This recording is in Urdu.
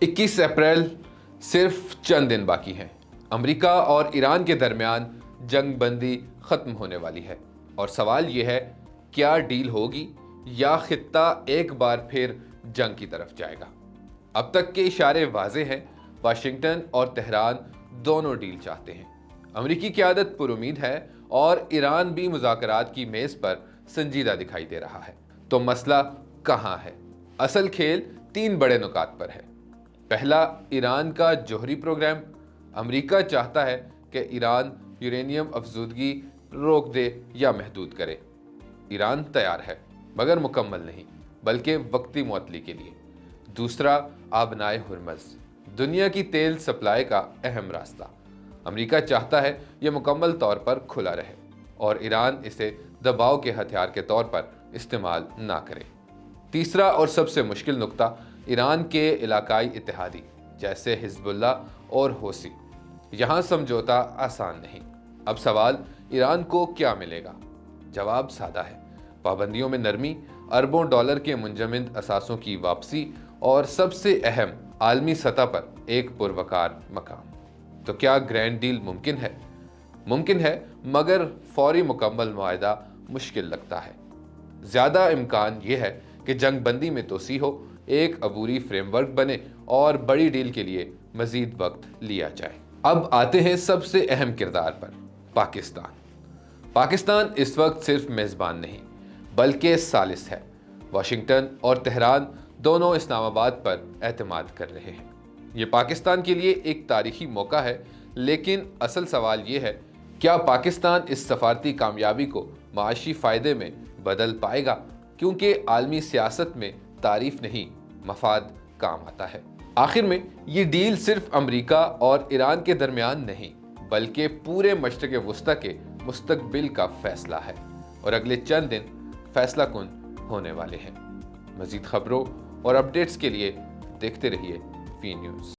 21 اپریل صرف چند دن باقی ہیں۔ امریکہ اور ایران کے درمیان جنگ بندی ختم ہونے والی ہے اور سوال یہ ہے کیا ڈیل ہوگی یا خطہ ایک بار پھر جنگ کی طرف جائے گا۔ اب تک کے اشارے واضح ہیں، واشنگٹن اور تہران دونوں ڈیل چاہتے ہیں۔ امریکی قیادت پر امید ہے اور ایران بھی مذاکرات کی میز پر سنجیدہ دکھائی دے رہا ہے۔ تو مسئلہ کہاں ہے؟ اصل کھیل 3 بڑے نکات پر ہے۔ پہلا، ایران کا جوہری پروگرام۔ امریکہ چاہتا ہے کہ ایران یورینیم افزودگی روک دے یا محدود کرے۔ ایران تیار ہے مگر مکمل نہیں بلکہ وقتی معطلی کے لیے۔ دوسرا، آبنائے ہرمز، دنیا کی تیل سپلائی کا اہم راستہ۔ امریکہ چاہتا ہے یہ مکمل طور پر کھلا رہے اور ایران اسے دباؤ کے ہتھیار کے طور پر استعمال نہ کرے۔ تیسرا اور سب سے مشکل نقطہ، ایران کے علاقائی اتحادی جیسے حزب اللہ اور حوثی۔ یہاں سمجھوتا آسان نہیں۔ اب سوال، ایران کو کیا ملے گا؟ جواب سادہ ہے، پابندیوں میں نرمی، اربوں ڈالر کے منجمد اثاثوں کی واپسی اور سب سے اہم، عالمی سطح پر ایک پروقار مقام۔ تو کیا گرینڈ ڈیل ممکن ہے؟ ممکن ہے مگر فوری مکمل معاہدہ مشکل لگتا ہے۔ زیادہ امکان یہ ہے کہ جنگ بندی میں توسیع ہو، ایک عبوری فریم ورک بنے اور بڑی ڈیل کے لیے مزید وقت لیا جائے۔ اب آتے ہیں سب سے اہم کردار پر، پاکستان۔ پاکستان اس وقت صرف میزبان نہیں بلکہ ثالث ہے۔ واشنگٹن اور تہران دونوں اسلام آباد پر اعتماد کر رہے ہیں۔ یہ پاکستان کے لیے ایک تاریخی موقع ہے، لیکن اصل سوال یہ ہے کیا پاکستان اس سفارتی کامیابی کو معاشی فائدے میں بدل پائے گا؟ کیونکہ عالمی سیاست میں تعریف نہیں، مفاد کام آتا ہے۔ آخر میں یہ ڈیل صرف امریکہ اور ایران کے درمیان نہیں بلکہ پورے مشرق وسطی کے مستقبل کا فیصلہ ہے اور اگلے چند دن فیصلہ کن ہونے والے ہیں۔ مزید خبروں اور اپڈیٹس کے لیے دیکھتے رہیے وی نیوز۔